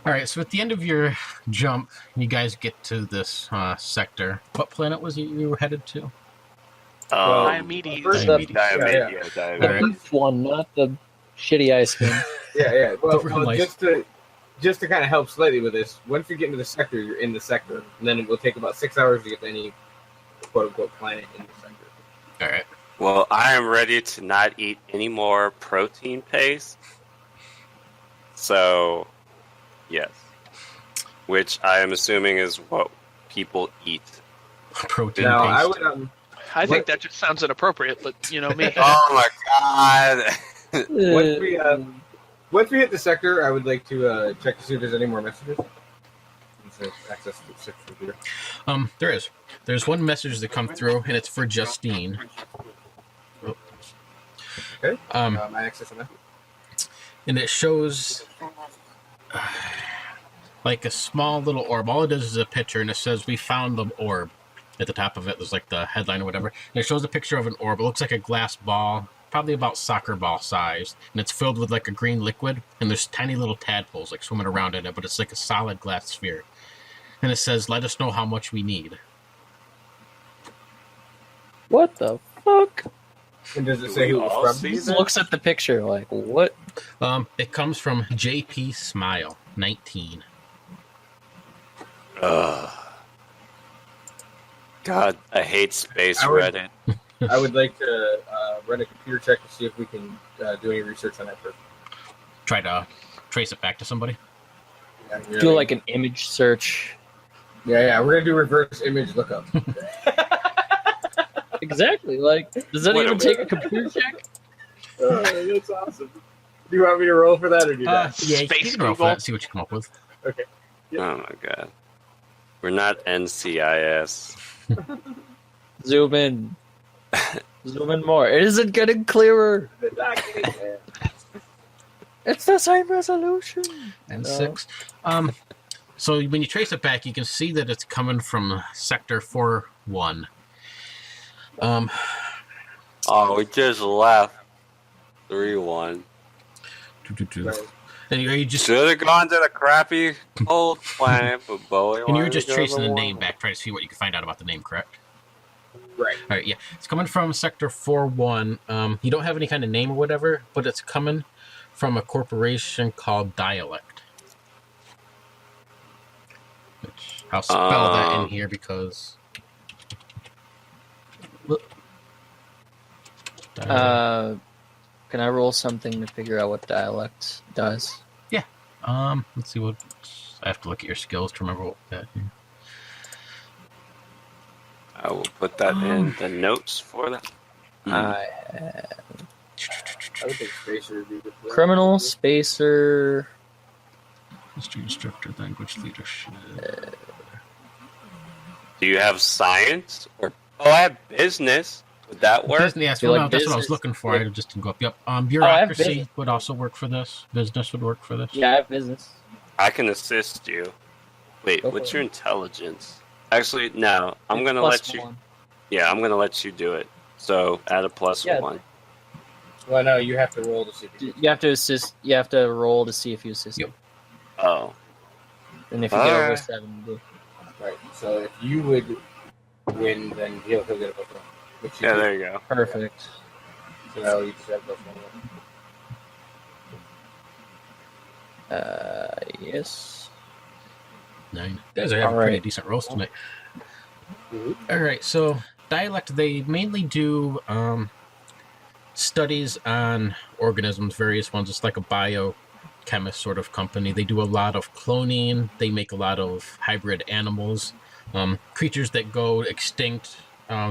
All right, so at the end of your jump, you guys get to this sector. What planet was it you were headed to? Diomedes. First, Diomedes. Diomedes. The All right. beef one, not the shitty ice cream. Yeah. Well, But real just to kind of help slightly with this, once you get into the sector, you're in the sector, and then it will take about 6 hours to get to any quote unquote planet in the sector. All right. Well, I am ready to not eat any more protein paste. So, yes. Which I am assuming is what people eat. Protein Now, paste. I would I think that just sounds inappropriate, but you know me. Oh my god! once we hit the sector, I would like to check to see if there's any more messages. Access to the sector computer. There is. There's one message that come through, and it's for Justine. Oh. Okay. I access that. And it shows like a small little orb. All it is a picture, and it says, "We found the orb." At the top of it, there's like the headline or whatever. And it shows a picture of an orb. It looks like a glass ball, probably about soccer ball sized. And it's filled with like a green liquid. And there's tiny little tadpoles like swimming around in it, but it's like a solid glass sphere. And it says, "Let us know how much we need." What the fuck? And does it say who it was from? He looks at the picture like, what? It comes from JP Smile, 19. God, I hate space I would- Reddit. I would like to run a computer check to see if we can do any research on that person. Try to trace it back to somebody. Do like an image search. Yeah. We're gonna do reverse image lookup. Exactly. Like, does that Wait a even take a computer check? That's awesome. Do you want me to roll for that or do that? Yeah, you Space can roll for Google. that, see what you come up with. Okay. Oh my god. We're not NCIS. Zoom in. Zoom in more. It isn't getting clearer. It's the same resolution. And No. 6. So when you trace it back, you can see that it's coming from Sector 4-1. Oh, we just left. 3-1. Right. And you just Should have gone to the crappy old planet, but Bowie. and you were wanted just to go tracing to the the name one. back, trying to see what you can find out about the name, correct? Right. All right, yeah. It's coming from Sector 4-1. You don't have any kind of name or whatever, but it's coming from a corporation called Dialect. Which I'll spell that in here because... Can I roll something to figure out what dialect does? Let's see what... I have to look at your skills to remember what that is. I will put that in the notes for that. I I would think Spacer would be good for that. criminal spacer. History instructor, language leadership. Do you have science? Or I have business. Would that work? Business, yes, Do you well, like no, that's what I was business? looking for. I just didn't go up. Yep. I have Bureaucracy business. would also work for this. Business would work for this. Yeah, I have business. I can assist you. Wait, Go what's for your intelligence? Actually, no. I'm gonna Plus let you. one. Yeah, I'm gonna let you do it. So add a plus Yeah. 1. Well, no, you have to roll to see. If you You have to assist. You have to roll to see if you assist. Yep. him. Oh, And if you get over Alright. 7, you do. Right. So if you would win, then he'll get a plus one. Which you yeah. do. There you go. Perfect. So now you just have plus one. Yes. 9. You guys are having All pretty right. decent rolls tonight. Mhm. All right, so Dialect, they mainly do studies on organisms, various ones. It's like a biochemist sort of company. They do a lot of cloning. They make a lot of hybrid animals, creatures that go extinct.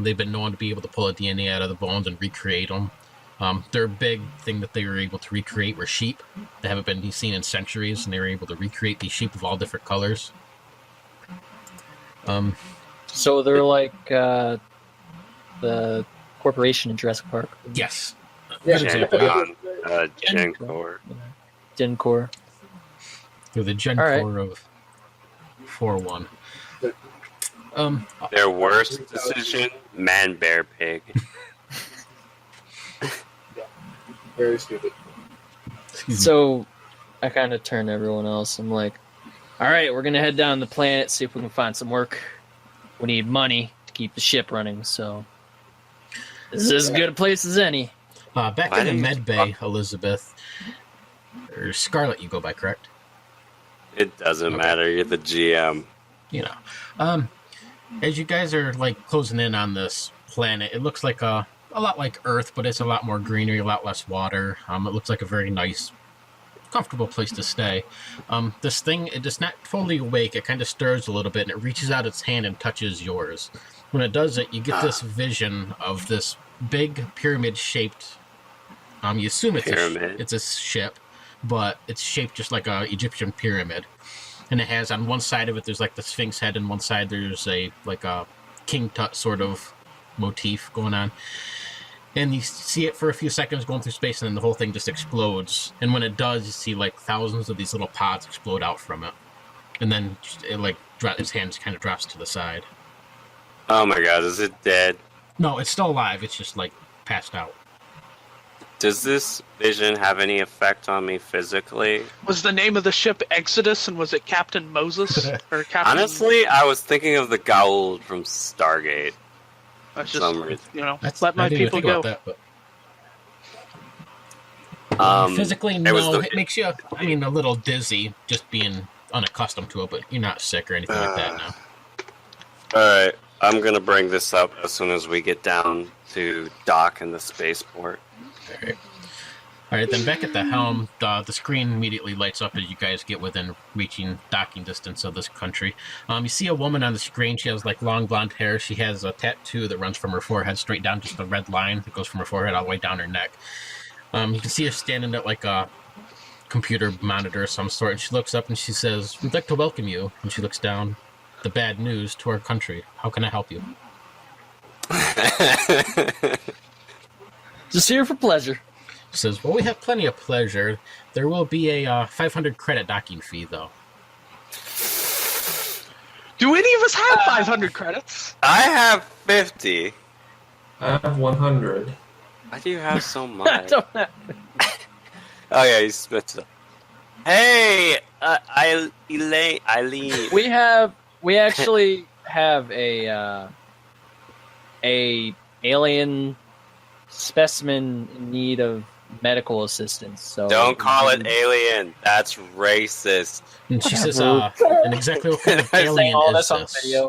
They've been known to be able to pull a DNA out of the bones and recreate them. Their big thing that they were able to recreate were sheep. They haven't been seen in centuries, and they were able to recreate these sheep of all different colors. So they're like the corporation in Jurassic Park. Yes. Yeah. Good example. Gencor. Gencor. They're the Gen All right. Core of 4-1. Their worst decision: man, bear, pig. Very stupid. Excuse me. So I kind of turn to everyone else. I'm like, All right, we're gonna head down the planet, see if we can find some work. We need money to keep the ship running, so this is as good a place as any. Back Why in the do you med bay, Elizabeth, or Scarlet, you go by, correct? It doesn't Okay. matter. You're the GM. You know, as you guys are like closing in on this planet, it looks like a lot like Earth, but it's a lot more greenery, a lot less water. It looks like a very nice, comfortable place to stay. This thing, it is not fully awake. It kind of stirs a little bit, and it reaches out its hand and touches yours. When it does it, you get this vision of this big pyramid-shaped. You assume it's Pyramid. it's a ship, but it's shaped just like a Egyptian pyramid. And it has on one side of it, there's like the Sphinx head, and one side there's a King Tut sort of motif going on. And you see it for a few seconds going through space, and then the whole thing just explodes. And when it does, you see like thousands of these little pods explode out from it. And then its hand just kind of drops to the side. Oh my god, is it dead? No, it's still alive. It's just like passed out. Does this vision have any effect on me physically? Was the name of the ship Exodus, and was it Captain Moses or Captain? Honestly, I was thinking of the Goa'uld from Stargate. That's for some just reason. let my I didn't even people think go. about that, but physically, it was no. the- It makes you, a little dizzy just being unaccustomed to it, but you're not sick or anything like that now. Alright, I'm gonna bring this up as soon as we get down to dock in the spaceport. All right, then back at the helm, the screen immediately lights up as you guys get within reaching docking distance of this country. You see a woman on the screen. She has like long blonde hair. She has a tattoo that runs from her forehead straight down, just a red line that goes from her forehead all the way down her neck. You can see her standing at like a computer monitor of some sort, and she looks up and she says, "We'd like to welcome you." And she looks down. "The bad news to our country. How can I help you?" Just here for pleasure. She says, "Well, we have plenty of pleasure. There will be a 500 credit docking fee, though." Do any of us have 500 credits? I have 50. I have 100. Why do you have so I much? don't know. Oh yeah, he spits it. Hey, Eileen. We actually have a alien specimen in need of medical assistance. So Don't call it alien. That's racist. And she says, "And exactly what kind of alien all is this on this?" video.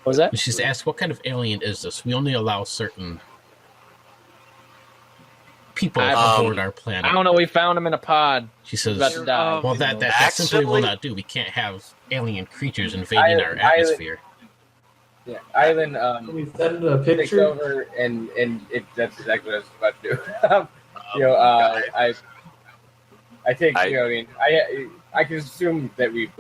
What was that? And she's asked, "What kind of alien is this? We only allow certain people aboard our planet." I don't know. We found him in a pod. She says, About to die. "Well, that simply will Actually- not do. We can't have alien creatures invading our atmosphere." Yeah, Island Can we send a takes picture? over, and that's exactly what I was about to do. I take, I can assume that we've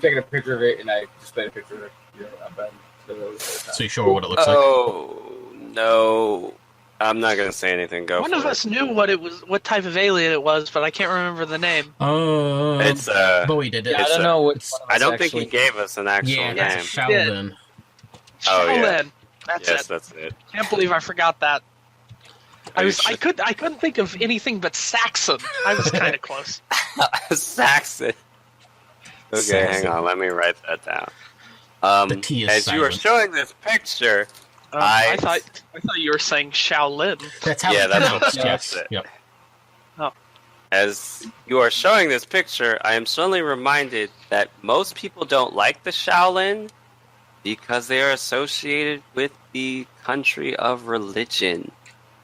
taken a picture of it, and I displayed a picture of it. So you show her what it looks like. Oh no, I'm not gonna say anything. Go. One for of it. us knew what type of alien it was, but I can't remember the name. It's Bowie did it. Yeah, I it's don't a- know what. it's- one of I us don't think he actually- gave us an actual Yeah, name. that's Shaolin. Oh, yeah. Shaolin. That's Yes, it. that's it. Can't believe I forgot that. Are you I couldn't think of anything but Saxon. I was kind of close. Saxon. Okay, Saxon. hang on. Let me write that down. The T is as you were silent. showing this picture, I thought you were saying Shaolin. That's how Yeah, it's that's pronounced, what yes. it. Yep. as you are showing this picture, I am suddenly reminded that most people don't like the Shaolin because they are associated with the country of religion,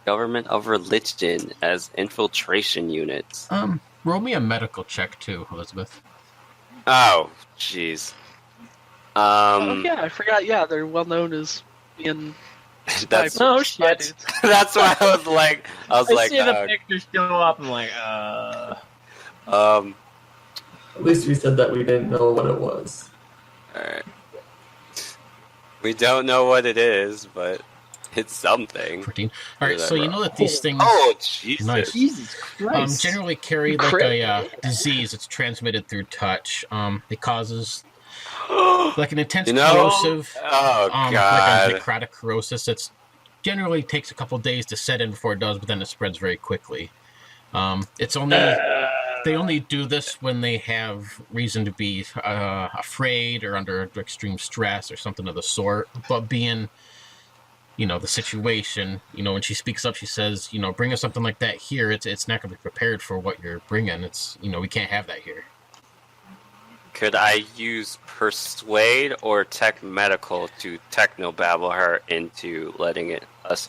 government of religion, as infiltration units. Roll me a medical check too, Elizabeth. Oh, jeez. Oh yeah, I forgot. Yeah, they're well known as being. That's No spy shit. dudes. that's why I was like, I like, see the picture show up. I'm like, At least we said that we didn't know what it was. alright. We don't know what it is, but it's something. 14. All right, Yeah, so you right. know that these things Oh, Jesus. Nice. Jesus Christ. generally carry like Crit. a disease that's transmitted through touch. It causes like an intense You know? corrosive, Oh, like God. a necrotic corrosis that's generally takes a couple days to set in before it does, but then it spreads very quickly. It's only They only do this when they have reason to be afraid or under extreme stress or something of the sort. But being, the situation, when she speaks up, she says, bring us something like that here. It's not going to be prepared for what you're bringing. It's, we can't have that here. Could I use persuade or tech medical to technobabble her into letting us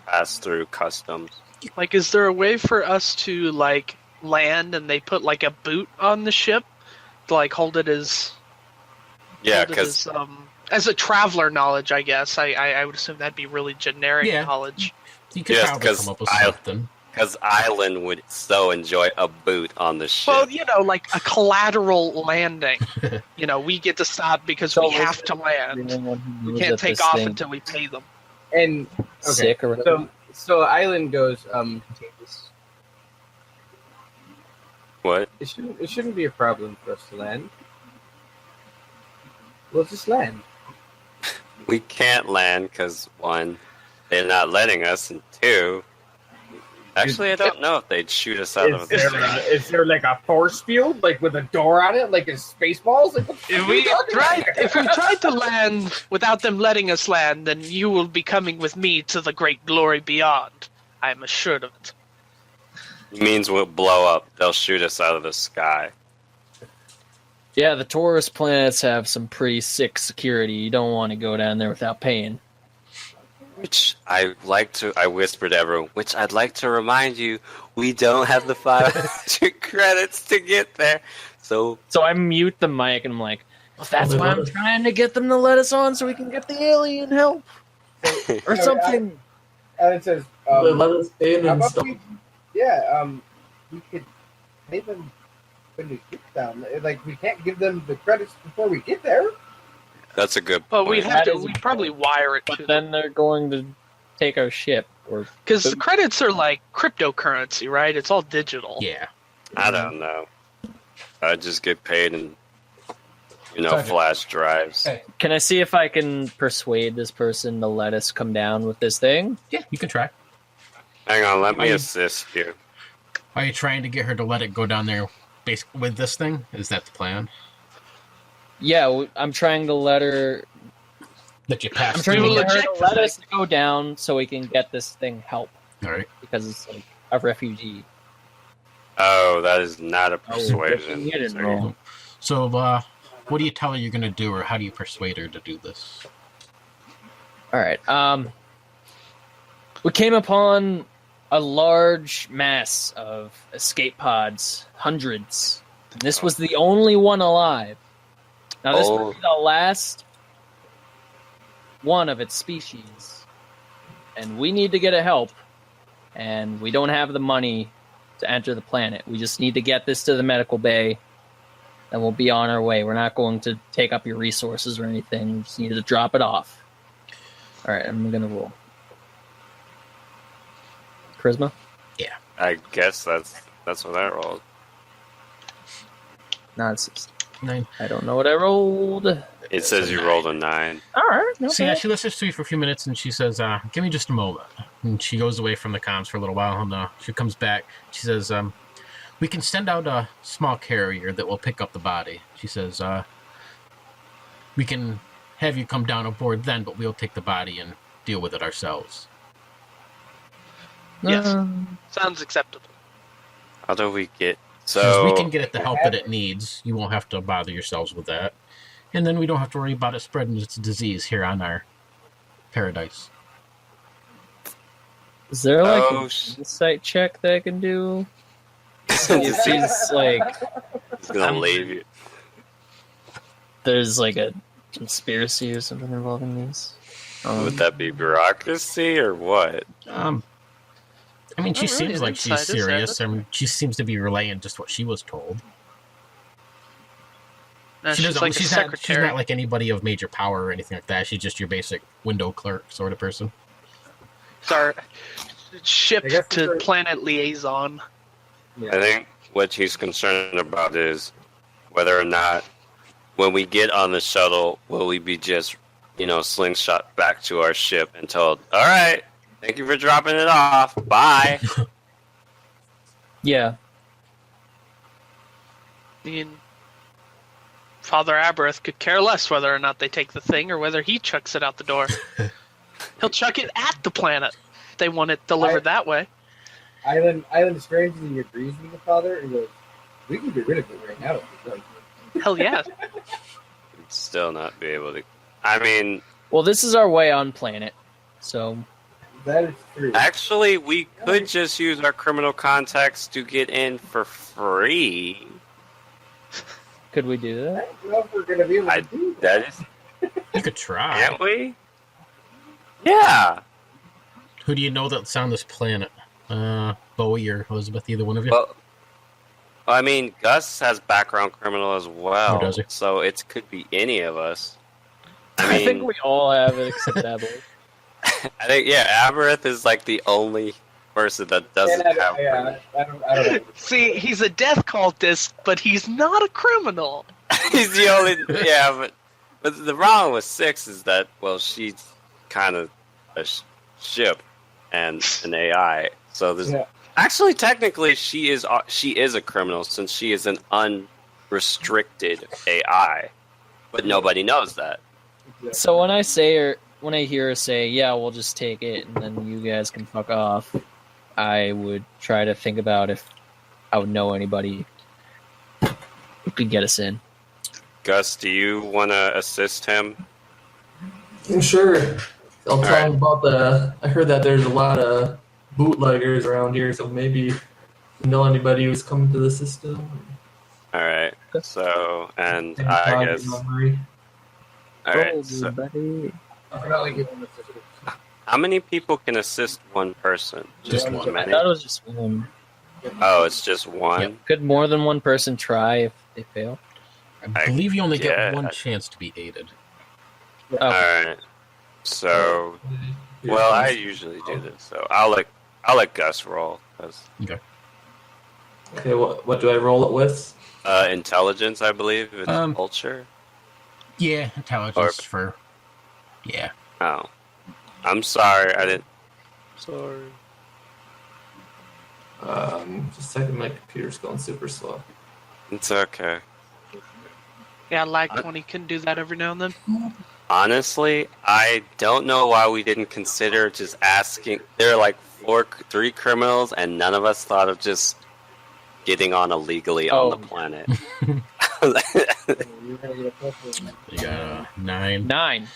pass through customs? Like, is there a way for us to land and they put a boot on the ship to hold it as because as a traveler knowledge? I guess I would assume that'd be really generic knowledge. You could probably come up with something. Because Island would so enjoy a boot on the ship. Well, like a collateral landing. We get to stop because we have to land. We can't take off until we pay them. And Sick or whatever. So Island goes. What? It shouldn't be a problem for us to land. We'll just land. We can't land because 1, they're not letting us, and 2. Actually, I don't know if they'd shoot us out of the sky. Is there a force field, with a door on it, like in Spaceballs? If we tried to land without them letting us land, then you will be coming with me to the great glory beyond. I'm assured of it. It means we'll blow up. They'll shoot us out of the sky. Yeah, the tourist planets have some pretty sick security. You don't want to go down there without paying. Which I whispered to everyone, which I'd like to remind you, we don't have the 500 credits to get there. So I mute the mic and I'm like, well, that's why I'm trying to get them to let us on so we can get the alien help. Or something. And it says, let us in and stuff. We could pay them when we get down. We can't give them the credits before we get there. That's a good point. But we'd probably wire it. But then they're going to take our ship. Because the credits are like cryptocurrency, right? It's all digital. Yeah. I don't know. I just get paid in, flash drives. Hey. Can I see if I can persuade this person to let us come down with this thing? Yeah, you can try. Hang on, let me assist you. Are you trying to get her to let it go down there with this thing? Is that the plan? Yeah, I'm trying to let her... That you pass I'm trying to through. let her let us go down so we can get this thing help. All right. Because it's like a refugee. Oh, that is not a persuasion. You didn't roll. So, what do you tell her you're going to do, or how do you persuade her to do this? All right. We came upon a large mass of escape pods, hundreds. And this was the only one alive. Now, this was the last one of its species. And we need to get it help. And we don't have the money to enter the planet. We just need to get this to the medical bay. And we'll be on our way. We're not going to take up your resources or anything. We just need to drop it off. All right, I'm going to roll. Charisma? Yeah. I guess that's what I rolled. Not a 6. 9. I don't know what I rolled. It says you rolled a 9. All right. Okay. So, yeah, she listens to you for a few minutes, and she says, give me just a moment. And she goes away from the comms for a little while, and she comes back. She says, we can send out a small carrier that will pick up the body. She says, we can have you come down aboard then, but we'll take the body and deal with it ourselves. Yes. Sounds acceptable. How do we get... So we can get it the help that it needs. You won't have to bother yourselves with that. And then we don't have to worry about it spreading its disease here on our paradise. Is there like a insight check that I can do? She's like... He's going to leave you. There's like a conspiracy or something involving these. Would that be bureaucracy or what? I mean, she seems like she's insight, is serious. it? I mean, she seems to be relaying just what she was told. No, She's like a secretary. not like anybody of major power or anything like that. She's just your basic window clerk sort of person. Sorry. Ship to planet liaison. I think what he's concerned about is whether or not when we get on the shuttle, will we be just, slingshot back to our ship and told, all right, thank you for dropping it off. Bye. Yeah. I mean, Father Aberth could care less whether or not they take the thing or whether he chucks it out the door. He'll chuck it at the planet if they want it delivered that way. Island strangely agrees with the father and goes, "We can get rid of it right now." Hell yeah. Still not be able to. I mean, Well, this is our way on planet, so That is true. actually, we could just use our criminal contacts to get in for free. could we do I that? don't know if we're going to be able to do that. That is, You could try. can't we? Yeah. Who do you know that's on this planet? Bowie or Elizabeth, either one of you? Well, I mean, Gus has background criminal as well, Oh, does he? so it could be any of us. I I think mean, we all have it except Aberth. I think Aberth is like the only person that doesn't And have. I don't know. See, he's a death cultist, but he's not a criminal. He's the only. Yeah, but the problem with Six is that she's kind of a ship and an AI. So there's actually technically she is a criminal since she is an unrestricted AI, but nobody knows that. So when I hear her say, "Yeah, we'll just take it, and then you guys can fuck off," I would try to think about if I would know anybody who could get us in. Gus, do you want to assist him? Sure. I'll tell right. him about I heard that there's a lot of bootleggers around here, so maybe you know anybody who's come to the system. All right. So, and Maybe I find guess. your memory. All right. So, buddy. I'm not like giving them assistance. how many people can assist one person? Just One one. I many? thought it was just one. Oh, it's just one. Yeah. Could more than one person try if they fail? I believe you only get guess. one chance to be aided. Okay. All right. So, well, I usually do this, so I'll let Gus roll. 'Cause, Okay, what do I roll it with? intelligence, I believe, it's culture. Yeah, intelligence for... Yeah. Oh, I'm sorry, I didn't. Sorry. Just a second, my computer's going super slow. It's okay. Yeah, lag 20 can do that every now and then. Honestly, I don't know why we didn't consider just asking. There are like three criminals, and none of us thought of just getting on illegally on the planet. You got a 9. 9.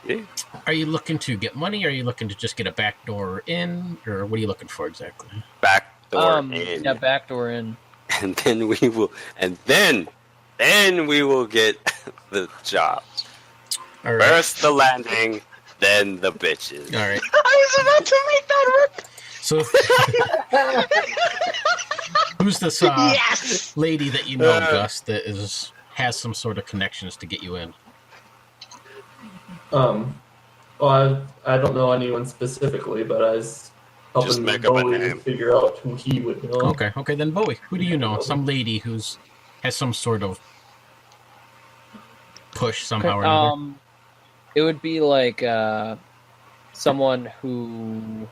Yeah. Are you looking to get money? Or are you looking to just get a back door in? Or what are you looking for exactly? Back door in, Yeah, backdoor in. and then we will, we will get the job. All right. First the landing, then the bitches. All right. I was about to make that work. So, who's this Yes! lady that you know, Gus, that has some sort of connections to get you in? Well, I don't know anyone specifically, but I was Just helping make up a Bowie name. figure out who he would know. Okay, then Bowie. Who do you know? Some lady has some sort of push somehow or another. It would be like someone who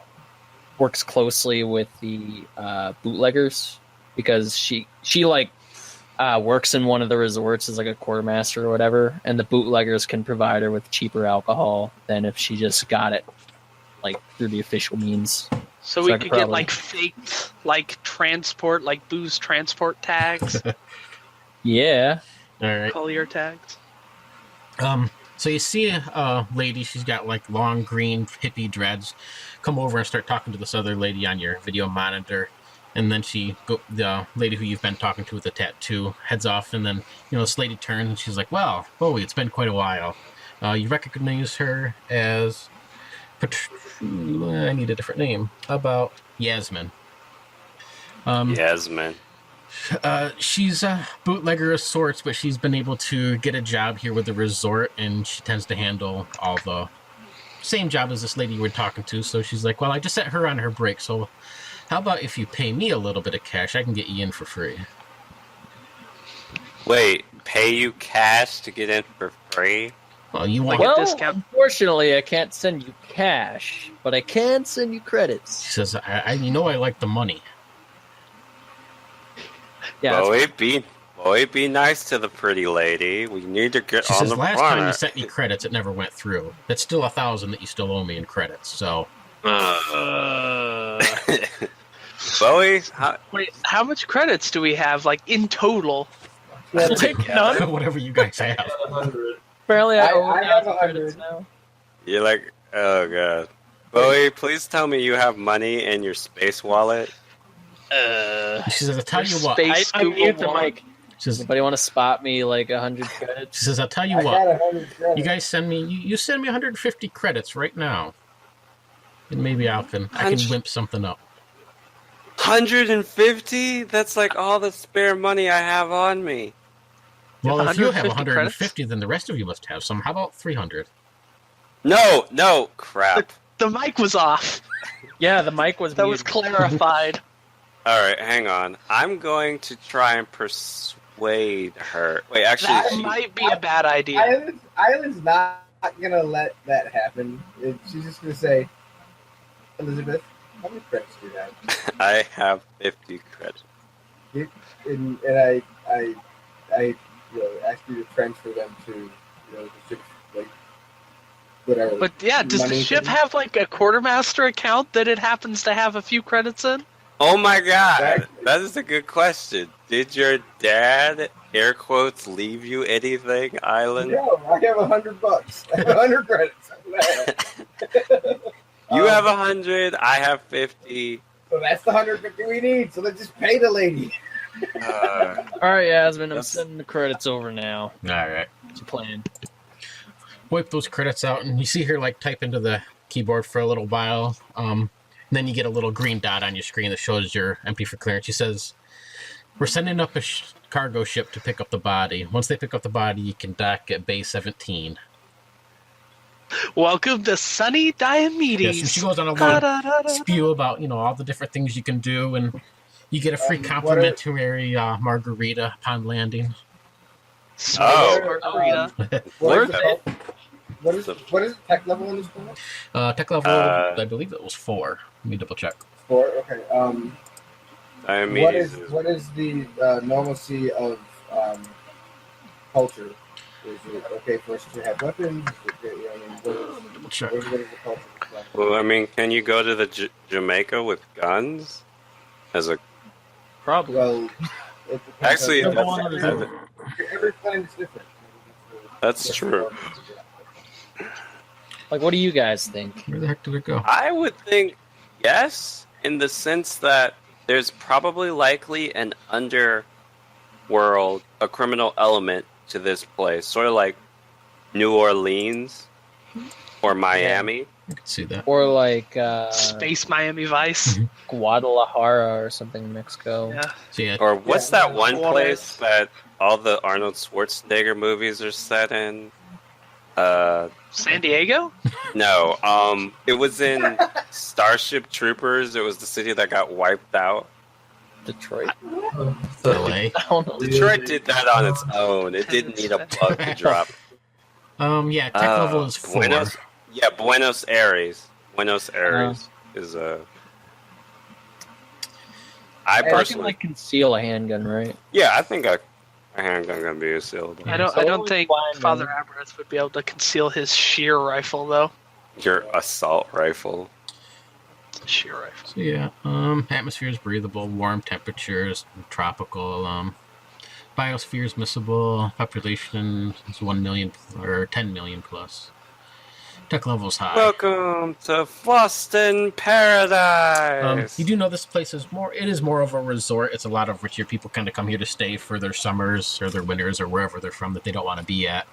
works closely with the bootleggers because she works in one of the resorts as like a quartermaster or whatever, and the bootleggers can provide her with cheaper alcohol than if she just got it like through the official means. So we I could could get probably- like faked transport, like booze transport tags, Yeah. All right. collier tags. So you see a lady, she's got like long green hippie dreads, come over and start talking to this other lady on your video monitor. And then the lady who you've been talking to with the tattoo heads off, and then, this lady turns and she's like, "Well, Bowie, it's been quite a while. You recognize her as I need a different name. How about Yasmin? Yasmin. She's a bootlegger of sorts, but she's been able to get a job here with the resort, and she tends to handle all the same job as this lady you were talking to. So she's like, "Well, I just sent her on her break, so how about if you pay me a little bit of cash, I can get you in for free." Wait, pay you cash to get in for free? Well, you want Like a discount. Unfortunately, I can't send you cash, but I can send you credits. She says, I like the money. Yeah, Boy, be nice to the pretty lady. We need to get She on says, the last front. time you sent me credits, it never went through. That's still 1,000 that you still owe me in credits. So, Bowie, Wait, how much credits do we have, like, in total? like none. whatever you guys have. 100. Apparently, I owe I have 1,000 credits 100. now. you're like, oh god. Bowie, please tell me you have money in your space wallet. She says, I'll tell you what. Space I Google mute the Wallet. mic. She says, Anybody want to spot me like 100 credits? She says, I'll tell you I got what. 100 credits. You guys send me. You send me 150 credits right now, and maybe I can wimp something up. 150? That's like all the spare money I have on me. Well, if you have 150 150, then the rest of you must have some. How about 300? No, crap. The mic was off. Yeah, the mic was That was muted. clarified. Alright, hang on. I'm going to try and persuade her. Wait, actually, That might be a bad idea. Island's not gonna let that happen. She's just gonna say, Elizabeth, how many credits do you have? I have 50 credits. And I ask you to transfer them to the ship, like whatever. But yeah, does the money ship thing. have like a quartermaster account that it happens to have a few credits in? Oh my god, Exactly. that is a good question. Did your dad, air quotes, leave you anything, Island? No, I have $100. I have 100 credits. You have 100, I have 50. So that's the 150 we need. So let's just pay the lady. Uh, Alright, Yasmin, I'm Yes. sending the credits over now. All right. It's a plan. Wipe those credits out, and you see her like type into the keyboard for a little while. Then you get a little green dot on your screen that shows you're empty for clearance. She says, "We're sending up a cargo ship to pick up the body. Once they pick up the body, you can dock at Bay 17." Welcome to sunny Diomedes. Yes, and she goes on a long Da-da-da-da. spew about all the different things you can do, and you get a free What complimentary margarita upon landing. Sweet Oh. margarita. What is, Worth it? What is the tech level in this one? Tech level, I believe it was 4. Let me double check. 4. Okay. I mean, What is the normalcy of culture? Is it okay for us to have weapons? Double check. What is the culture? like? well, I mean, can you go to the Jamaica with guns? As a Probably. Well, it depends Actually, on- that's- every planet's different. That's true. Like, what do you guys think? Where the heck did it go? I would think yes, in the sense that there's probably likely an underworld, a criminal element to this place, sort of like New Orleans or Miami. I can see that. Or like Space Miami Vice. Guadalajara or something in Mexico. Yeah. So yeah, Or what's Yeah, that one Juarez. place that all the Arnold Schwarzenegger movies are set in? San Diego? No, it was in Starship Troopers. It was the city that got wiped out. Detroit. So, LA. I don't know. Detroit did that on its own. It didn't need a bug to drop. Yeah, tech level is 4. Buenos Aires. Buenos Aires is a. I I can personally, like conceal a handgun, right? yeah, I think a handgun gonna be a sealable. I don't So think blind, Father man. Aberrath would be able to conceal his sheer rifle though. Your assault rifle. Sheer rifle. So yeah, atmosphere is breathable, warm temperatures, tropical. Biosphere is miscible. Population is 1 million or 10 million plus. Tech level is high. Welcome to Boston Paradise. You do know this place is more. It is more of a resort. It's a lot of richer people kind of come here to stay for their summers or their winters or wherever they're from that they don't want to be at.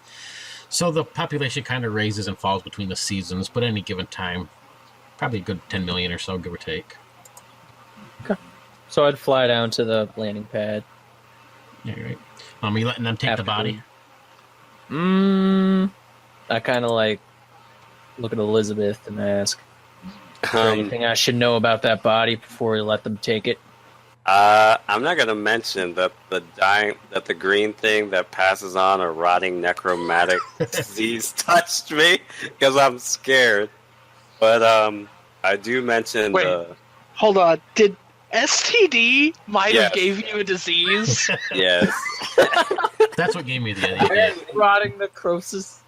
So the population kind of raises and falls between the seasons, but any given time, probably a good 10 million or so, give or take. So I'd fly down to the landing pad. Yeah, right. Are you letting them take the body? I kind of like look at Elizabeth and ask, is there anything I should know about that body before we let them take it? I'm not gonna mention that the green thing that passes on a rotting necromantic disease touched me because I'm scared. But I do mention Wait. the. Hold on. Did STD might Yes. have gave you a disease? Yes, That's what gave me the idea. Rotting necrosis.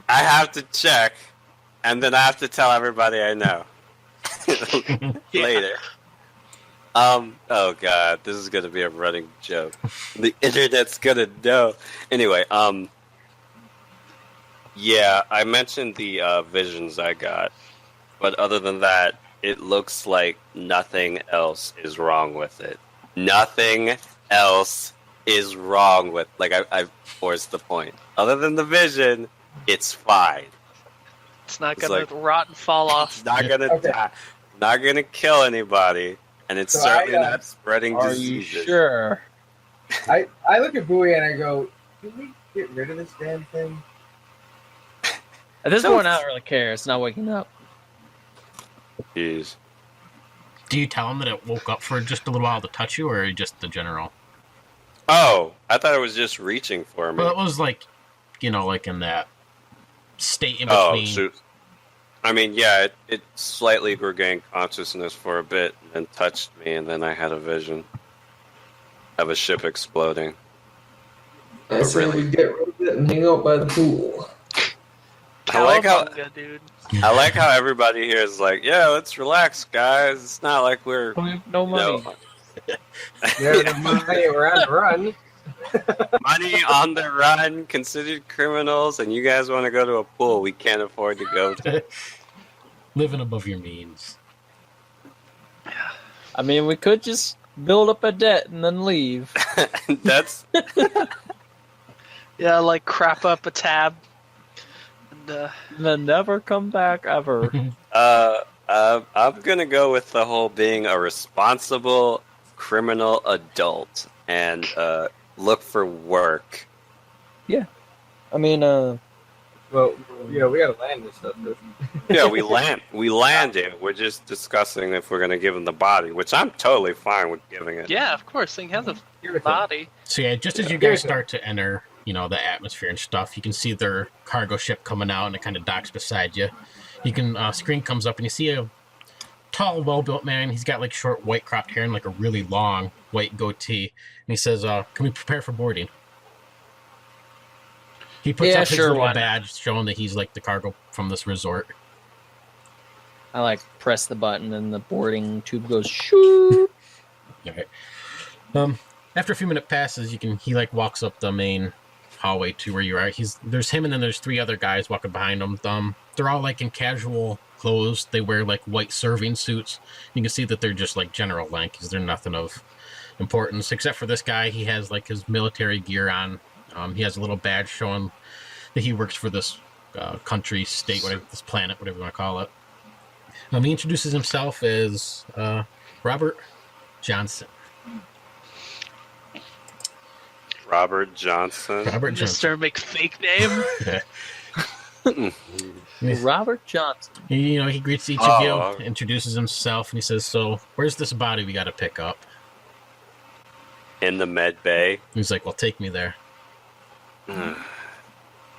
I have to check, and then I have to tell everybody I know later. Oh god, this is gonna be a running joke. The internet's gonna know. Anyway, yeah, I mentioned the visions I got, but other than that, it looks like nothing else is wrong with it. Nothing else is wrong with. Like I forced the point. Other than the vision, it's fine. It's not It's gonna like- rot and fall off. It's not gonna Okay. die. Not gonna kill anybody, and it's So certainly I, not spreading Are you diseases. sure? I look at Bowie and I go, "Can we get rid of this damn thing?" At this No. point, I don't really care. It's not waking up. Jeez. Do you tell him that it woke up for just a little while to touch you, or just the general? Oh, I thought it was just reaching for me. Well, it was like, like in that state in Oh, between. shoot. I mean, yeah, it slightly regained consciousness for a bit, and then touched me, and then I had a vision of a ship exploding. I say really? we get rid of it and hang out by the pool. I like how Cowabunga, dude. I like how everybody here is like, yeah, let's relax, guys. It's not like we're We have no money. There's the money around the run. money on the run, considered criminals, and you guys want to go to a pool we can't afford to go to. Living above your means. I mean, we could just build up a debt and then leave. That's Yeah, like crap up a tab. And And then never come back ever. I'm gonna go with the whole being a responsible criminal adult and look for work. I mean, Well, we gotta land this stuff. Yeah, we landed. We're just discussing if we're gonna give him the body, which I'm totally fine with giving it. yeah, of course, thing has a Give it to body. So yeah, just as you guys start to enter, the atmosphere and stuff, you can see their cargo ship coming out, and it kind of docks beside you. You can screen comes up, and you see a tall, well-built man. He's got like short, white cropped hair and like a really long white goatee. And he says, "Can we prepare for boarding?" He puts Yeah, up his sure, little why not? badge showing that he's like the cargo from this resort. I like press the button and the boarding tube goes shoo. All right. After a few minutes passes, he like walks up the main hallway to where you are. There's him, and then there's three other guys walking behind him. They're all like in casual clothes. They wear like white serving suits. You can see that they're just like general Yankees. They're nothing of importance, except for this guy. He has like his military gear on. He has a little badge showing that he works for this country, state, whatever, this planet, whatever you want to call it. He introduces himself as Robert Johnson. Robert Johnson. Robert Johnson. Mr. McFake name. Robert Johnson. He greets each of you, introduces himself, and he says, "So, where's this body we got to pick up?" In the med bay. He's like, "Well, take me there."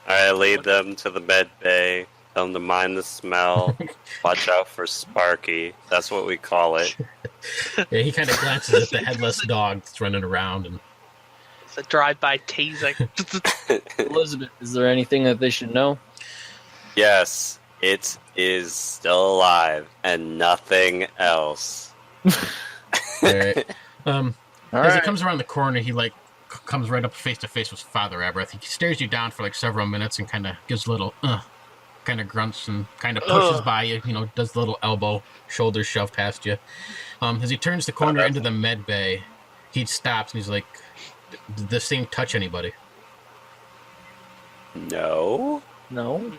I lead them to the med bay. Tell them to mind the smell. Watch out for Sparky. That's what we call it. Yeah, he kind of glances at the headless dog that's running around, and It's a drive-by tasing. Elizabeth, is there anything that they should know? Yes, it is still alive and nothing else. all right. All As he right. comes around the corner, he like comes right up face to face with Father Aberth. He stares you down for like several minutes and kind of gives a little kind of grunts and kind of pushes by you. Does the little elbow, shoulder shove past you. As he turns the corner into the med bay, he stops and he's like, "Did this thing touch anybody?" No? No.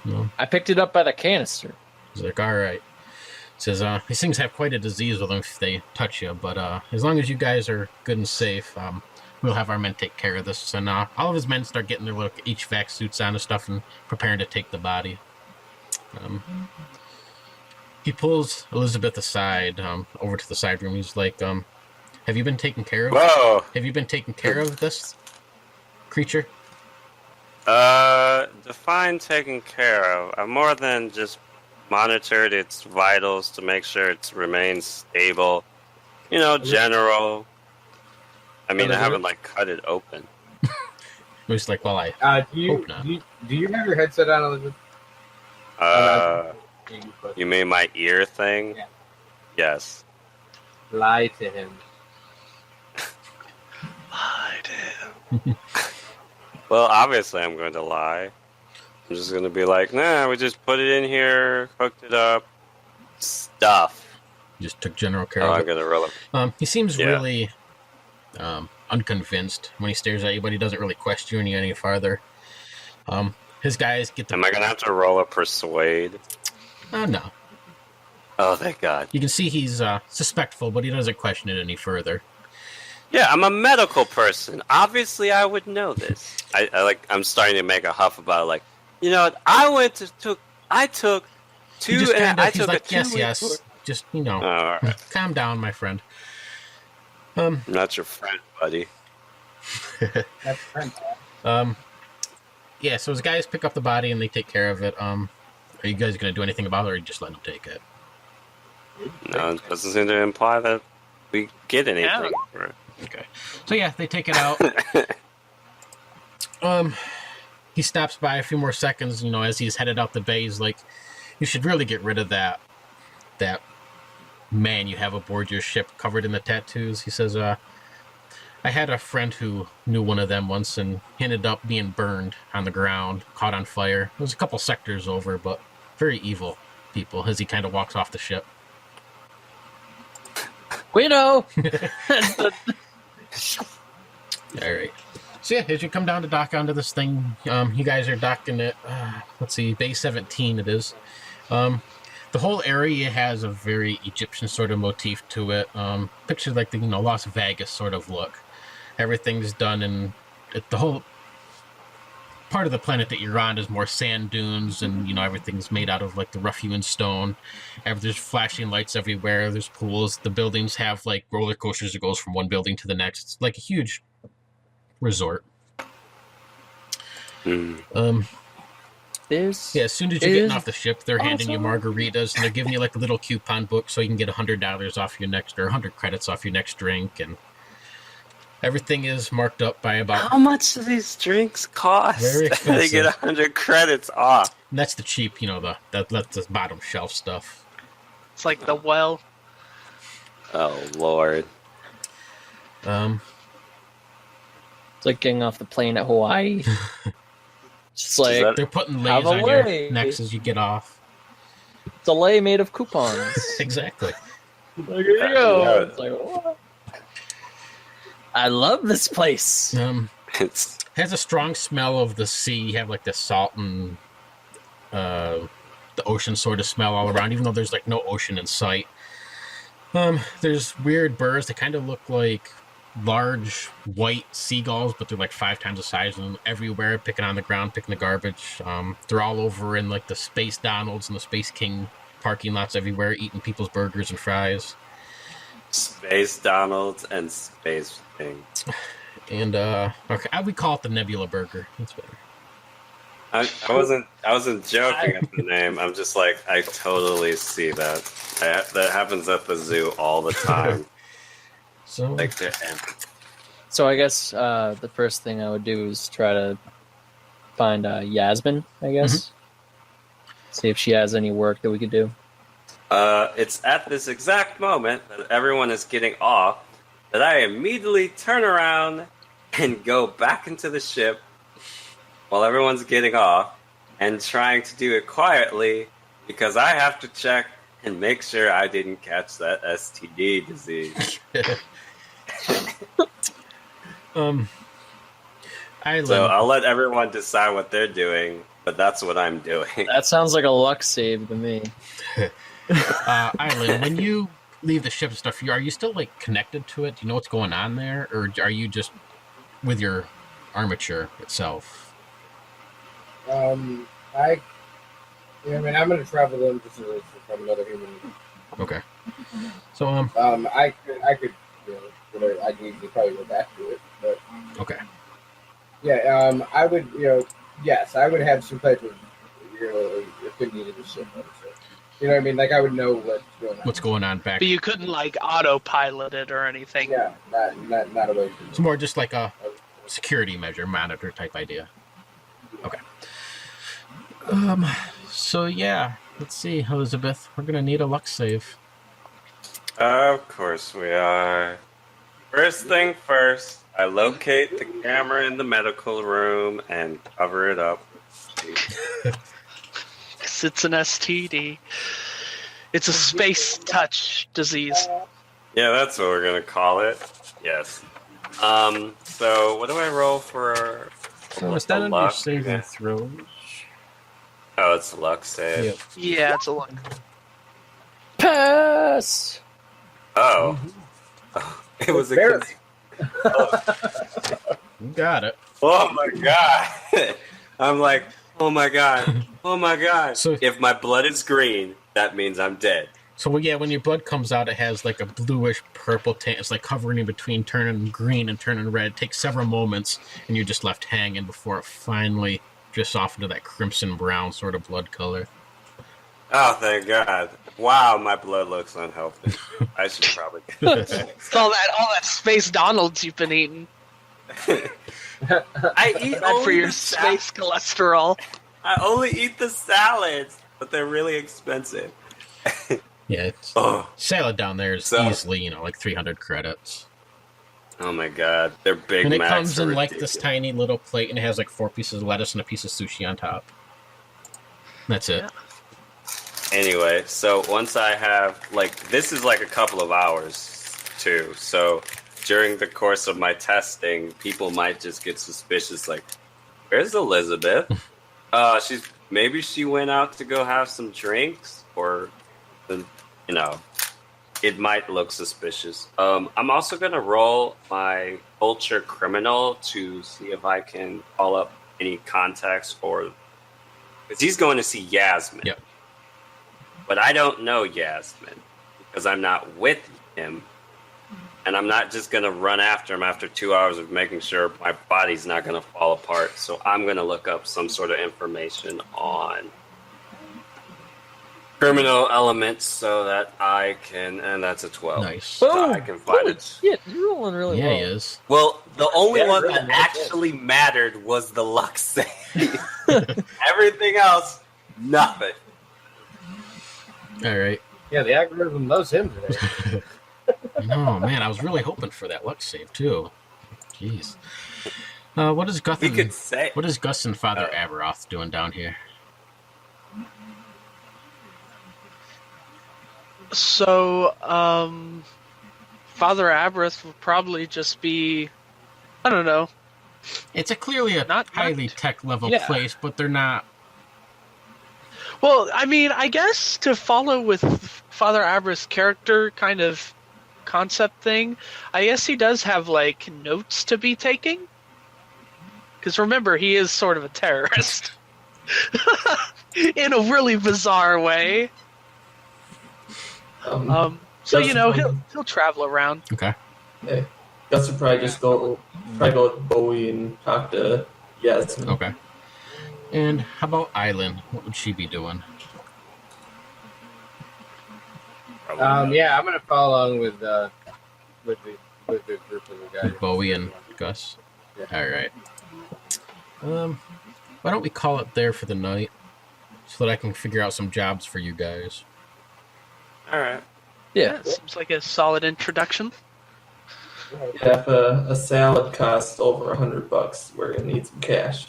No. I picked it up by the canister. He's like, "All right." He says, "These things have quite a disease with them if they touch you, but as long as you guys are good and safe, we'll have our men take care of this." And all of his men start getting their little HVAC suits on and stuff and preparing to take the body. He pulls Elizabeth aside over to the side room. He's like, Have you been taking care of? Whoa! Have you been taking care of this creature? Define taking care of. I've more than just monitored its vitals to make sure it remains stable. You know, general. I mean, I haven't like cut it open. It was like, well, I hope not. Do you have your headset on, Elizabeth? You mean my ear thing? Yeah. Yes. Lie to him. Lie to him. Well, obviously I'm going to lie. I'm just going to be like, nah, we just put it in here, hooked it up, stuff. Just took general care Oh, of I'm it. going to roll it. He seems really unconvinced when he stares at you, but he doesn't really question you any farther. His guys get the... Am I going to have to roll a persuade? No. Oh, thank God. You can see he's suspectful, but he doesn't question it any further. Yeah, I'm a medical person. Obviously, I would know this. I'm starting to make a huff about it, like, you know, I took He two, just and kinda, I he's took like, a 2-week yes. tour. Just, you know, All right. calm down, my friend. I'm not your friend, buddy. That's friend. Yeah, so his guys pick up the body and they take care of it. Are you guys going to do anything about it, or are you just let them take it? No, it doesn't seem to imply that we get anything for it. Okay. So yeah, they take it out. He stops by a few more seconds, you know, as he's headed out the bay. He's like, you should really get rid of that man you have aboard your ship covered in the tattoos. He says, I had a friend who knew one of them once, and he ended up being burned on the ground, caught on fire. It was a couple sectors over, but very evil people, as he kind of walks off the ship. We know. All right. So yeah, as you come down to dock onto this thing, you guys are docking at, let's see, Bay 17 it is. The whole area has a very Egyptian sort of motif to it. Picture like the, Las Vegas sort of look. Everything's done in the whole part of the planet that you're on is more sand dunes, and everything's made out of like the rough hewn stone. There's flashing lights everywhere. There's pools. The buildings have like roller coasters that goes from one building to the next. It's like a huge resort. As soon as you're getting off the ship, they're handing you margaritas, and they're giving you like a little coupon book so you can get $100 off your next, or 100 credits off your next drink, and everything is marked up by about... How much do these drinks cost? Very expensive. They get 100 credits off. And that's the cheap, the bottom shelf stuff. It's like the well. Oh, Lord. It's like getting off the plane at Hawaii. Just like they're putting lays on your necks as you get off. It's a lei made of coupons. Exactly. Here you go. It's like, what? I love this place. It has a strong smell of the sea. You have like the salt and the ocean sort of smell all around, even though there's like no ocean in sight. There's weird birds that kind of look like large white seagulls, but they're like 5 times the size of them, everywhere, picking on the ground, picking the garbage. They're all over in like the Space Donald's and the Space King parking lots everywhere, eating people's burgers and fries. Space Donald's and Space King. And okay, I would call it the Nebula Burger. That's better. I wasn't joking at the name. I'm just like, I totally see that. That happens at the zoo all the time. So I guess the first thing I would do is try to find Yasmin, I guess. See if she has any work that we could do. It's at this exact moment that everyone is getting off that I immediately turn around and go back into the ship while everyone's getting off and trying to do it quietly because I have to check and make sure I didn't catch that STD disease. I'll let everyone decide what they're doing, but that's what I'm doing. That sounds like a luck save to me. Island, when you leave the ship and stuff, are you still like connected to it? Do you know what's going on there, or are you just with your armature itself? I'm going to travel them just from another human. Okay. So I could I'd need to probably go back to it. But Okay. yeah, I would, yes, I would have some type of, opinion of the ship. I would say. You know what I mean? Like I would know What's going on back. But you couldn't like autopilot it or anything. Yeah, not away from It's more just like a security measure, monitor type idea. Okay. So yeah, let's see, Elizabeth. We're gonna need a luck save. Of course we are. First thing first, I locate the camera in the medical room and cover it up. 'Cause it's an STD. It's a space touch disease. Yeah, that's what we're gonna call it. Yes. So what do I roll for? So is that under your luck? saving throws? Oh, it's a luck save. Yep. Yeah, it's a luck. Pass. Oh. It was a Barely. You got it. Oh my god. I'm like, oh my god. Oh my god. So- if my blood is green, that means I'm dead. So yeah, when your blood comes out, it has like a bluish purple tint. It's like hovering in between turning green and turning red. It takes several moments, and you're just left hanging before it finally drifts off into that crimson brown sort of blood color. Oh, thank God. Wow, my blood looks unhealthy. I should probably It's all that space Donalds you've been eating. I eat Bad for your the space cholesterol. I only eat the salads, but they're really expensive. Yeah, it's, Oh, salad down there is So- easily, like 300 credits. oh my God, they're Big And it Macs comes are in like ridiculous. this tiny little plate, and it has like 4 pieces of lettuce and a piece of sushi on top. That's it. Yeah. Anyway, so once I have, like, this is like a couple of hours too. So during the course of my testing, people might just get suspicious, like, where's Elizabeth? Maybe she went out to go have some drinks, or, it might look suspicious. I'm also gonna roll my culture criminal to see if I can call up any contacts for, because he's going to see Yasmin. Yep. But I don't know Yasmin because I'm not with him, and I'm not just gonna run after him after 2 hours of making sure my body's not gonna fall apart. So I'm gonna look up some sort of information on criminal elements so that I can, and that's a 12. Nice. So I can find Holy it. shit, you're rolling really Yeah, well. he is. Well, the only Yeah, one really, that that's it. actually mattered was the luck save. Everything else, nothing. All right. Yeah, the algorithm loves him today. Oh man, I was really hoping for that luck save too. Jeez. What is Gus? We could say. What is Gus and Father Averoth doing down here? So, Father Aberth will probably just be, I don't know. It's clearly a Not- highly tech level yeah. place, but they're not. Well, I mean, I guess to follow with Father Aberth's character kind of concept thing, I guess he does have, like, notes to be taking. Because remember, he is sort of a terrorist. In a really bizarre way. So, That's he'll travel around. Okay. Hey, Gus would probably just go with Bowie and talk to Yasmin. Okay. And how about Island? What would she be doing? Yeah, I'm gonna follow along with the group of the guys. With Bowie and Gus? Yeah. All right. Why don't we call it there for the night so that I can figure out some jobs for you guys? All right. Yeah. Seems like a solid introduction. Yeah, if a salad costs over $100, we're gonna need some cash.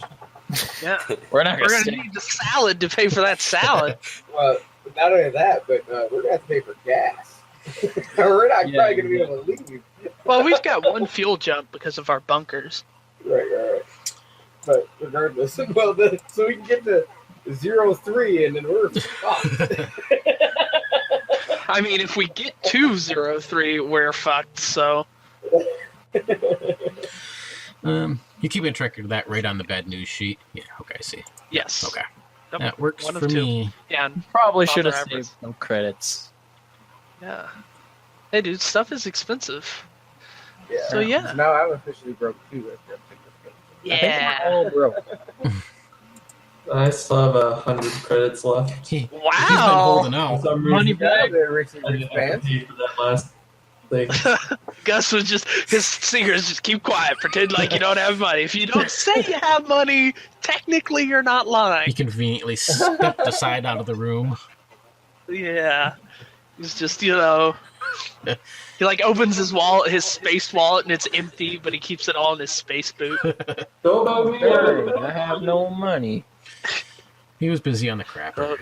Yeah. We're not We're gonna going to need the salad to pay for that salad. Well, not only that, but we're gonna have to pay for gas. We're not Yeah, probably gonna be able to leave. Well, we've got one fuel jump because of our bunkers. Right. But regardless, so we can get to 0-3, and then we're fucked. I mean, if we get to 03, we're fucked, so... You keep a track of that right on the bad news sheet? Yeah, okay, I see. Yes. Okay. Yep, That works one of for two. me. Yeah, and- Probably Father should have Aberth. saved some credits. yeah. Hey, dude, stuff is expensive. Yeah. So yeah. So now I'm officially broke too. Yeah. All broke. I still have 100 credits left. He's been Wow. holding For out. some Money reason, Yeah, bag. they're rich I didn't have to fans. pay for that last thing. Gus was just his singers just keep quiet, pretend like you don't have money. If you don't say you have money, technically you're not He lying. conveniently stepped aside out of the room. Yeah. He's just, you know, he like opens his wallet, his space wallet, and it's empty, but he keeps it all in his space boot. Don't about me. Hey, I have no money. He was busy on the crapper.